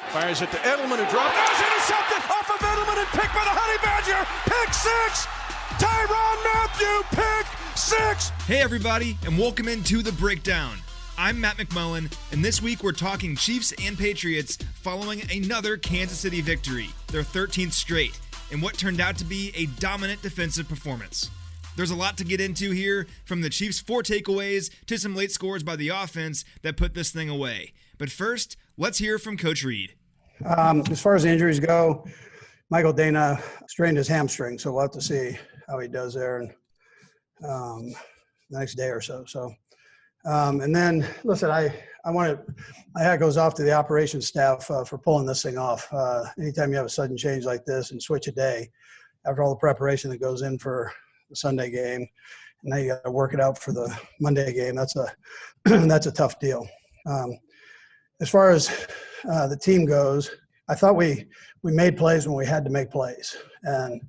Fires it to Edelman, who dropped. That was intercepted off of Edelman and picked by the Honey Badger. Pick six. Tyrann Mathieu, pick six. Hey everybody, and welcome into The Breakdown. I'm Matt McMullen, and this week we're talking Chiefs and Patriots following another Kansas City victory, their 13th straight, in what turned out to be a dominant defensive performance. There's a lot to get into here, from the Chiefs' 4 takeaways to some late scores by the offense that put this thing away. But first, let's hear from Coach Reid. As far as the injuries go, Michael Dana strained his hamstring, so we'll have to see how he does there in the next day or so. And then, listen, my hat goes off to the operations staff for pulling this thing off. Anytime you have a sudden change like this and switch a day, after all the preparation that goes in for the Sunday game, and now you got to work it out for the Monday game, that's a tough deal. As far as the team goes, I thought we made plays when we had to make plays, and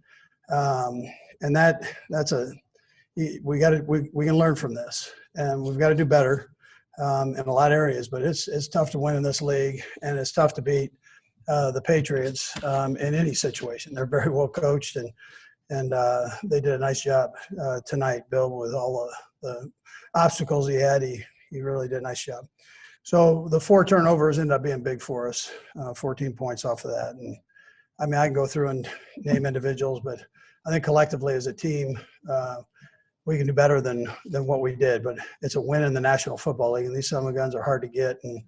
we can learn from this, and we've got to do better in a lot of areas. But it's tough to win in this league, and it's tough to beat the Patriots in any situation. They're very well coached, and they did a nice job tonight. Bill, with all the obstacles he had, he really did a nice job. So the 4 turnovers ended up being big for us, 14 points off of that. And I mean, I can go through and name individuals, but I think collectively as a team, we can do better than what we did. But it's a win in the National Football League, and these summer guns are hard to get. And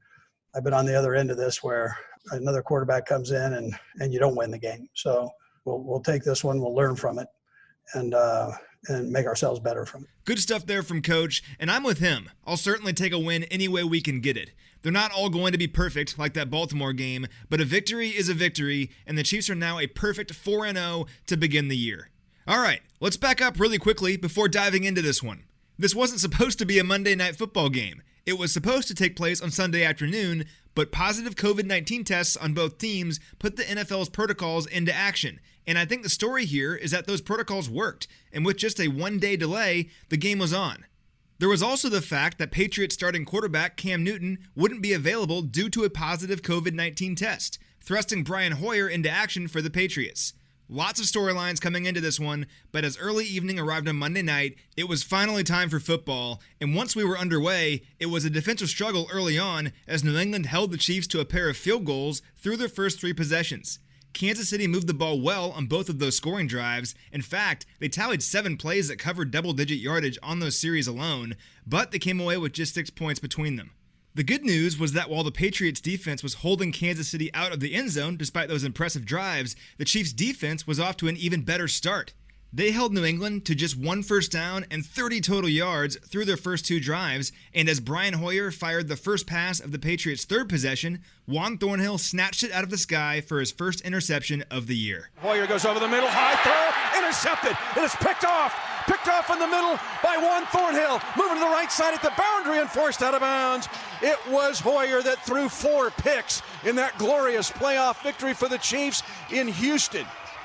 I've been on the other end of this where another quarterback comes in and you don't win the game. So we'll take this one, we'll learn from it, and make ourselves better from it. Good stuff there from Coach, and I'm with him. I'll certainly take a win any way we can get it. They're not all going to be perfect like that Baltimore game, but a victory is a victory, and the Chiefs are now a perfect 4-0 to begin the year. All right, let's back up really quickly before diving into this one. This wasn't supposed to be a Monday Night Football game. It was supposed to take place on Sunday afternoon, but positive COVID-19 tests on both teams put the NFL's protocols into action. And I think the story here is that those protocols worked, and with just a 1-day delay, the game was on. There was also the fact that Patriots starting quarterback Cam Newton wouldn't be available due to a positive COVID-19 test, thrusting Brian Hoyer into action for the Patriots. Lots of storylines coming into this one, but as early evening arrived on Monday night, it was finally time for football, and once we were underway, it was a defensive struggle early on as New England held the Chiefs to a pair of field goals through their first 3 possessions. Kansas City moved the ball well on both of those scoring drives. In fact, they tallied 7 plays that covered double-digit yardage on those series alone, but they came away with just 6 points between them. The good news was that while the Patriots defense was holding Kansas City out of the end zone despite those impressive drives, the Chiefs defense was off to an even better start. They held New England to just 1 first down and 30 total yards through their first 2 drives, and as Brian Hoyer fired the first pass of the Patriots' 3rd possession, Juan Thornhill snatched it out of the sky for his first interception of the year. Hoyer goes over the middle, high throw, intercepted. It is picked off in the middle by Juan Thornhill, moving to the right side at the boundary and forced out of bounds. It was Hoyer that threw 4 picks in that glorious playoff victory for the Chiefs in Houston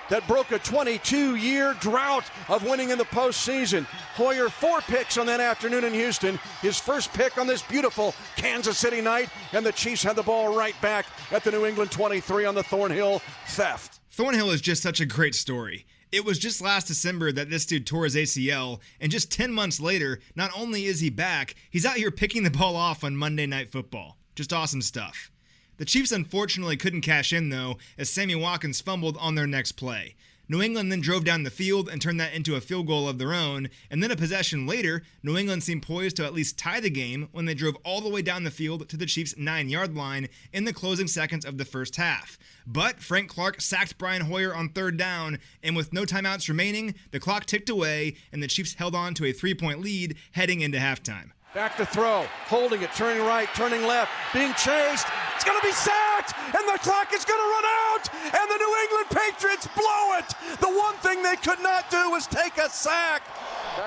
that broke a 22-year drought of winning in the postseason. Hoyer 4 picks on that afternoon in Houston, his first pick on this beautiful Kansas City night, and the Chiefs had the ball right back at the New England 23 on the Thornhill theft. Thornhill is just such a great story. It was just last December that this dude tore his ACL, and just 10 months later, not only is he back, he's out here picking the ball off on Monday Night Football. Just awesome stuff. The Chiefs unfortunately couldn't cash in, though, as Sammy Watkins fumbled on their next play. New England then drove down the field and turned that into a field goal of their own, and then a possession later, New England seemed poised to at least tie the game when they drove all the way down the field to the Chiefs' 9-yard line in the closing seconds of the first half. But Frank Clark sacked Brian Hoyer on 3rd down, and with no timeouts remaining, the clock ticked away, and the Chiefs held on to a 3-point lead heading into halftime. Back to throw, holding it, turning right, turning left, being chased. It's going to be sacked, and the clock is going to run out, and the New England Patriots blow it. The one thing they could not do was take a sack,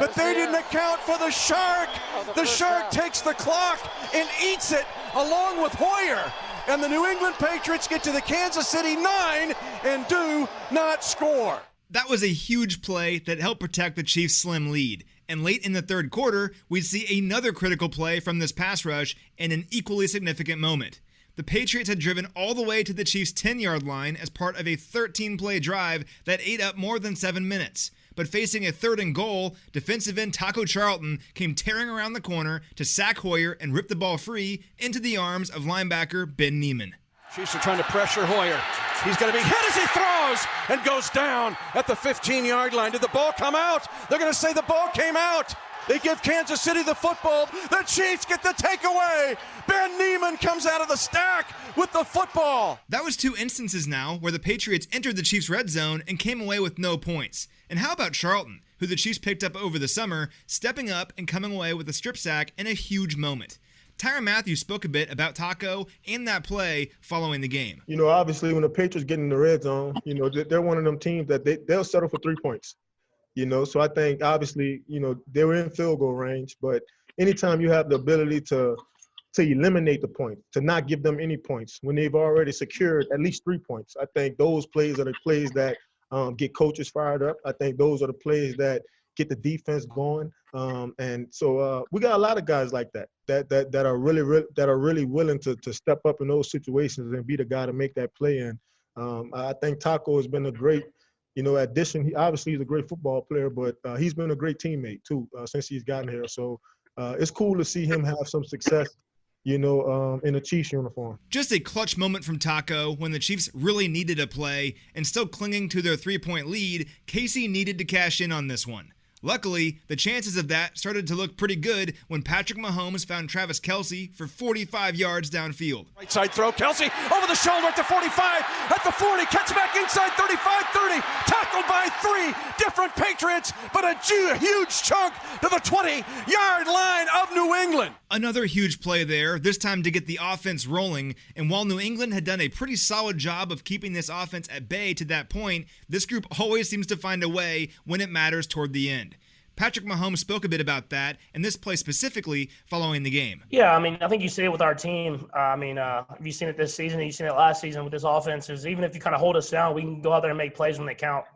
but they didn't account for the shark. The shark takes the clock and eats it along with Hoyer, and the New England Patriots get to the Kansas City 9 and do not score. That was a huge play that helped protect the Chiefs' slim lead. And late in the 3rd quarter, we'd see another critical play from this pass rush in an equally significant moment. The Patriots had driven all the way to the Chiefs' 10-yard line as part of a 13-play drive that ate up more than 7 minutes. But facing a 3rd and goal, defensive end Taco Charlton came tearing around the corner to sack Hoyer and rip the ball free into the arms of linebacker Ben Neiman. Chiefs are trying to pressure Hoyer. He's going to be hit as he throws and goes down at the 15-yard line. Did the ball come out? They're going to say the ball came out. They give Kansas City the football. The Chiefs get the takeaway. Ben Neiman comes out of the stack with the football. That was 2 instances now where the Patriots entered the Chiefs' red zone and came away with no points. And how about Charlton, who the Chiefs picked up over the summer, stepping up and coming away with a strip sack in a huge moment? Tyrann Mathieu spoke a bit about Taco and that play following the game. You know, obviously when the Patriots get in the red zone, you know, they're one of them teams that they'll settle for 3 points. You know, so I think obviously, you know, they were in field goal range, but anytime you have the ability to eliminate the point, to not give them any points when they've already secured at least 3 points, I think those plays are the plays that get coaches fired up. I think those are the plays that get the defense going. And so we got a lot of guys like that are really willing to step up in those situations and be the guy to make that play. And I think Taco has been a great, you know, addition. He's a great football player, but he's been a great teammate too since he's gotten here. So it's cool to see him have some success, you know, in a Chiefs uniform. Just a clutch moment from Taco when the Chiefs really needed a play, and still clinging to their 3-point lead, KC needed to cash in on this one. Luckily, the chances of that started to look pretty good when Patrick Mahomes found Travis Kelce for 45 yards downfield. Right side throw, Kelce over the shoulder at the 45, at the 40, cuts back inside 35, 30, tackled by 3 different Patriots, but a huge chunk to the 20-yard line of New England. Another huge play there, this time to get the offense rolling, and while New England had done a pretty solid job of keeping this offense at bay to that point, this group always seems to find a way when it matters toward the end. Patrick Mahomes spoke a bit about that, and this play specifically following the game. Yeah, I mean, I think you see it with our team. Have you seen it this season? You've seen it last season with this offense. Is even if you kind of hold us down, we can go out there and make plays when they count.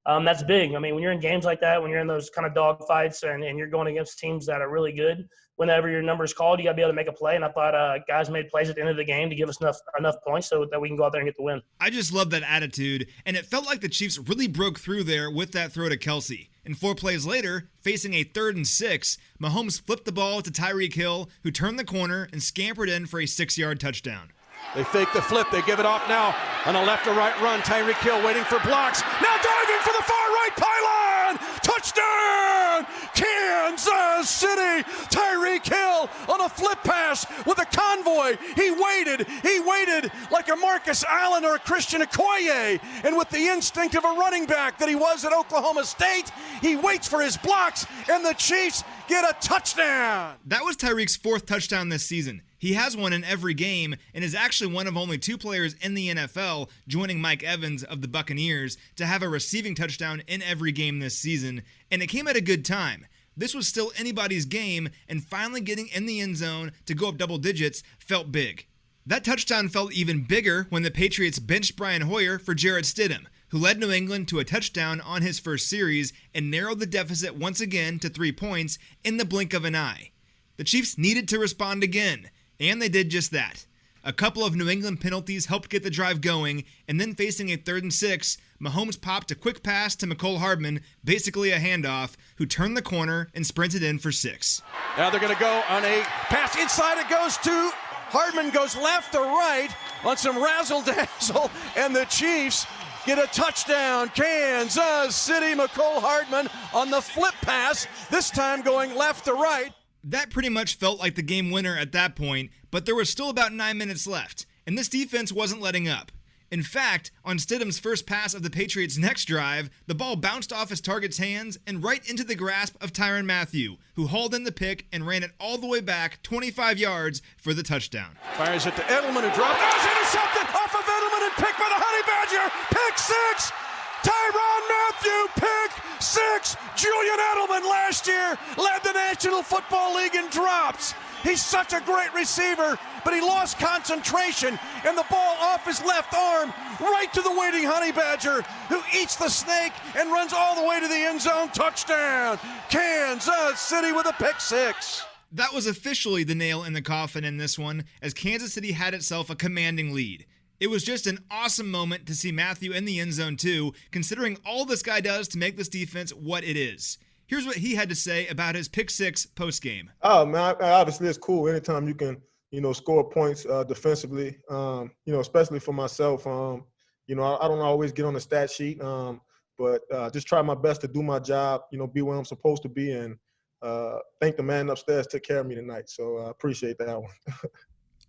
That's big. I mean, when you're in games like that, when you're in those kind of dog fights and you're going against teams that are really good, whenever your number is called, you got to be able to make a play. And I thought guys made plays at the end of the game to give us enough points so that we can go out there and get the win. I just love that attitude, and it felt like the Chiefs really broke through there with that throw to Kelce. And 4 plays later, facing a 3rd and 6, Mahomes flipped the ball to Tyreek Hill, who turned the corner and scampered in for a 6-yard touchdown. They fake the flip. They give it off now on a left to right run. Tyreek Hill waiting for blocks. Now diving for the far right pylon. Touchdown, Kansas City. Tyreek Hill on a flip pass with a convoy. He waited like a Marcus Allen or a Christian Okoye. And with the instinct of a running back that he was at Oklahoma State, he waits for his blocks, and the Chiefs get a touchdown. That was Tyreek's 4th touchdown this season. He has one in every game and is actually one of only 2 players in the NFL, joining Mike Evans of the Buccaneers, to have a receiving touchdown in every game this season, and it came at a good time. This was still anybody's game, and finally getting in the end zone to go up double digits felt big. That touchdown felt even bigger when the Patriots benched Brian Hoyer for Jarrett Stidham, who led New England to a touchdown on his first series and narrowed the deficit once again to 3 points in the blink of an eye. The Chiefs needed to respond again, and they did just that. A couple of New England penalties helped get the drive going, and then facing a 3rd and 6, Mahomes popped a quick pass to Mecole Hardman, basically a handoff, who turned the corner and sprinted in for 6. Now they're going to go on a pass inside. It goes to Hardman, goes left to right on some razzle-dazzle, and the Chiefs get a touchdown. Kansas City, Mecole Hardman on the flip pass, this time going left to right. That pretty much felt like the game winner at that point, but there was still about 9 minutes left, and this defense wasn't letting up. In fact, on Stidham's first pass of the Patriots' next drive, the ball bounced off his target's hands and right into the grasp of Tyrann Mathieu, who hauled in the pick and ran it all the way back 25 yards for the touchdown. Fires it to Edelman, who dropped. That was intercepted off of Edelman and picked by the Honey Badger. Pick 6. Tyrann Mathieu, pick 6. Julian Edelman last year led the National Football League in drops. He's such a great receiver, but he lost concentration, and the ball off his left arm right to the waiting Honey Badger, who eats the snake and runs all the way to the end zone. Touchdown, Kansas City with a pick 6. That was officially the nail in the coffin in this one, as Kansas City had itself a commanding lead. It was just an awesome moment to see Mathieu in the end zone too, considering all this guy does to make this defense what it is. Here's what he had to say about his pick six postgame. Oh, man, obviously it's cool anytime you can, score points defensively, especially for myself. I don't always get on the stat sheet, but just try my best to do my job, be where I'm supposed to be, and think the man upstairs took care of me tonight. So I appreciate that one.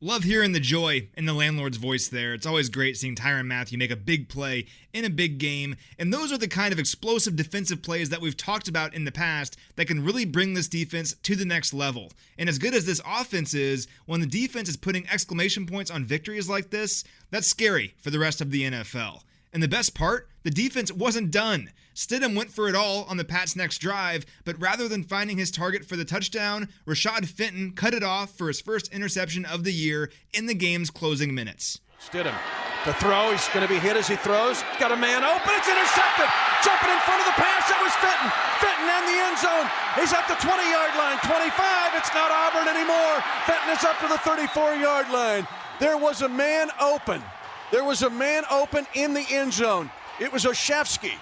Love hearing the joy in the landlord's voice there. It's always great seeing Tyrann Mathieu make a big play in a big game, and those are the kind of explosive defensive plays that we've talked about in the past that can really bring this defense to the next level. And as good as this offense is, when the defense is putting exclamation points on victories like this, that's scary for the rest of the NFL. And the best part, the defense wasn't done. Stidham went for it all on the Pats' next drive, but rather than finding his target for the touchdown, Rashad Fenton cut it off for his first interception of the year in the game's closing minutes. Stidham, the throw, he's going to be hit as he throws. Got a man open, it's intercepted. Jumping in front of the pass, that was Fenton. Fenton in the end zone. He's at the 20-yard line, 25. It's not Auburn anymore. Fenton is up to the 34-yard line. There was a man open. There was a man open in the end zone. It was Olszewski.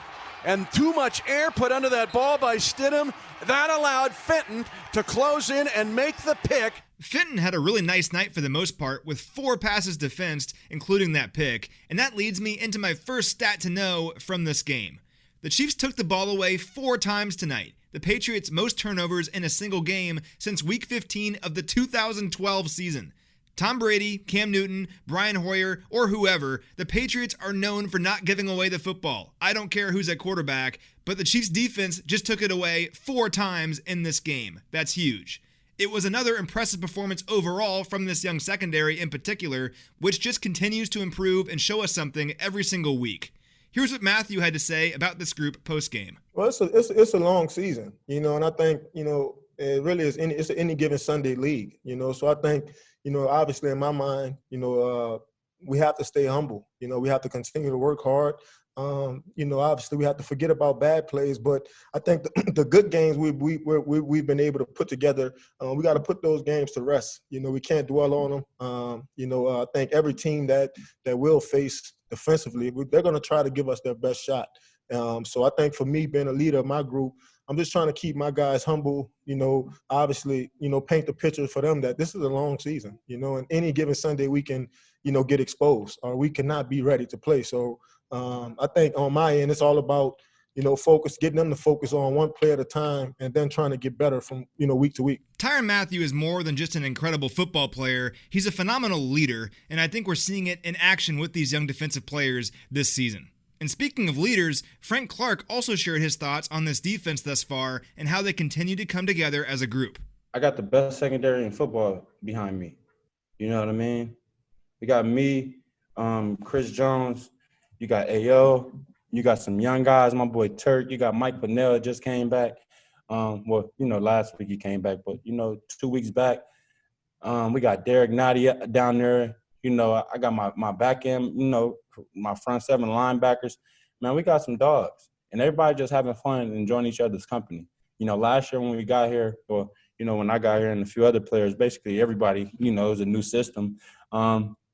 And too much air put under that ball by Stidham. That allowed Fenton to close in and make the pick. Fenton had a really nice night for the most part, with 4 passes defensed, including that pick. And that leads me into my first stat to know from this game. The Chiefs took the ball away 4 times tonight. The Patriots' most turnovers in a single game since Week 15 of the 2012 season. Tom Brady, Cam Newton, Brian Hoyer, or whoever, the Patriots are known for not giving away the football. I don't care who's at quarterback, but the Chiefs' defense just took it away 4 times in this game. That's huge. It was another impressive performance overall from this young secondary in particular, which just continues to improve and show us something every single week. Here's what Mathieu had to say about this group post-game. Well, it's a long season, and I think, it really is it's an any given Sunday league, so I think, obviously in my mind, we have to stay humble. We have to continue to work hard. Obviously we have to forget about bad plays, but I think the good games we've been able to put together, we got to put those games to rest. We can't dwell on them. I think every team that will face defensively, they're going to try to give us their best shot. So I think for me, being a leader of my group, I'm just trying to keep my guys humble, obviously, paint the picture for them that this is a long season, and any given Sunday we can, get exposed or we cannot be ready to play. So I think on my end, it's all about, getting them to focus on one play at a time and then trying to get better from, week to week. Tyrann Mathieu is more than just an incredible football player. He's a phenomenal leader, and I think we're seeing it in action with these young defensive players this season. And speaking of leaders, Frank Clark also shared his thoughts on this defense thus far and how they continue to come together as a group. I got the best secondary in football behind me. You know what I mean? You got me, Chris Jones, you got A.O., you got some young guys, my boy Turk, you got Mike Pennell just came back. Last week he came back, but, 2 weeks back, we got Derek Nadia down there. I got my back end, my front 7 linebackers. Man, we got some dogs. And everybody just having fun and enjoying each other's company. Last year when we got here, or, when I got here and a few other players, basically everybody, it was a new system.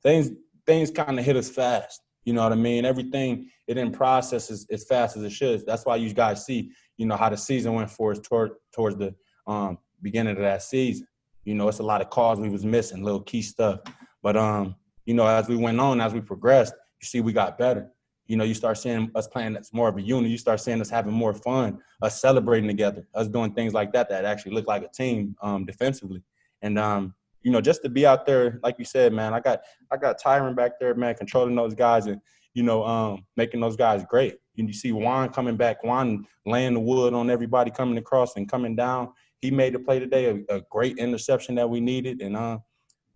Things kind of hit us fast. You know what I mean? Everything, it didn't process as fast as it should. That's why you guys see, how the season went for us towards the beginning of that season. It's a lot of calls we was missing, little key stuff. But, as we went on, as we progressed, you see we got better. You start seeing us playing as more of a unit. You start seeing us having more fun, us celebrating together, us doing things like that actually look like a team defensively. And, just to be out there, like you said, man, I got Tyrann back there, man, controlling those guys and, making those guys great. You see Juan coming back, Juan laying the wood on everybody coming across and coming down. He made the play today, a great interception that we needed. And,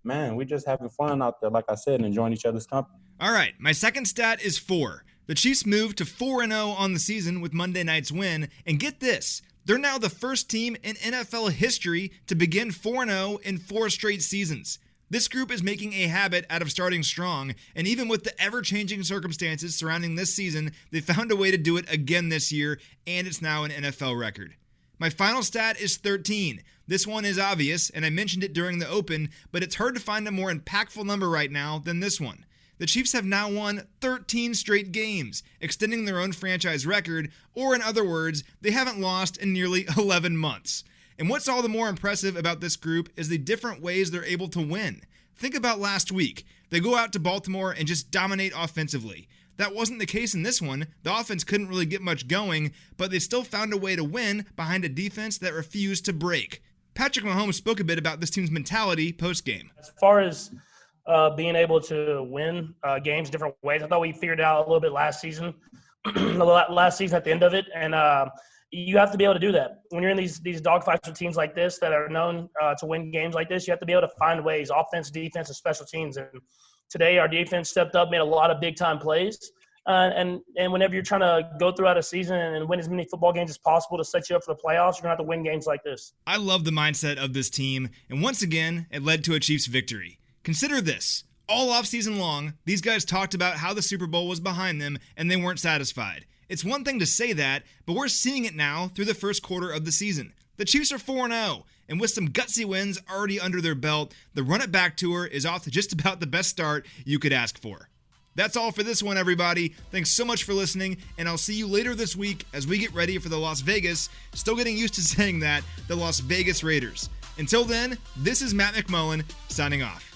man, we just having fun out there, like I said, and enjoying each other's company. All right, my second stat is 4. The Chiefs moved to 4-0 on the season with Monday night's win, and get this, they're now the first team in NFL history to begin 4-0 in 4 straight seasons. This group is making a habit out of starting strong, and even with the ever-changing circumstances surrounding this season, they found a way to do it again this year, and it's now an NFL record. My final stat is 13. This one is obvious, and I mentioned it during the open, but it's hard to find a more impactful number right now than this one. The Chiefs have now won 13 straight games, extending their own franchise record, or in other words, they haven't lost in nearly 11 months. And what's all the more impressive about this group is the different ways they're able to win. Think about last week. They go out to Baltimore and just dominate offensively. That wasn't the case in this one. The offense couldn't really get much going, but they still found a way to win behind a defense that refused to break. Patrick Mahomes spoke a bit about this team's mentality post-game. As far as being able to win games different ways, I thought we figured it out a little bit last season, at the end of it, and you have to be able to do that. When you're in these dogfights with teams like this that are known to win games like this, you have to be able to find ways, offense, defense, and special teams. And today our defense stepped up, made a lot of big-time plays. And whenever you're trying to go throughout a season and win as many football games as possible to set you up for the playoffs, you're going to have to win games like this. I love the mindset of this team, and once again, it led to a Chiefs victory. Consider this. All offseason long, these guys talked about how the Super Bowl was behind them and they weren't satisfied. It's one thing to say that, but we're seeing it now through the first quarter of the season. The Chiefs are 4-0, and with some gutsy wins already under their belt, the Run It Back tour is off to just about the best start you could ask for. That's all for this one, everybody. Thanks so much for listening, and I'll see you later this week as we get ready for the Las Vegas, still getting used to saying that, the Las Vegas Raiders. Until then, this is Matt McMullen, signing off.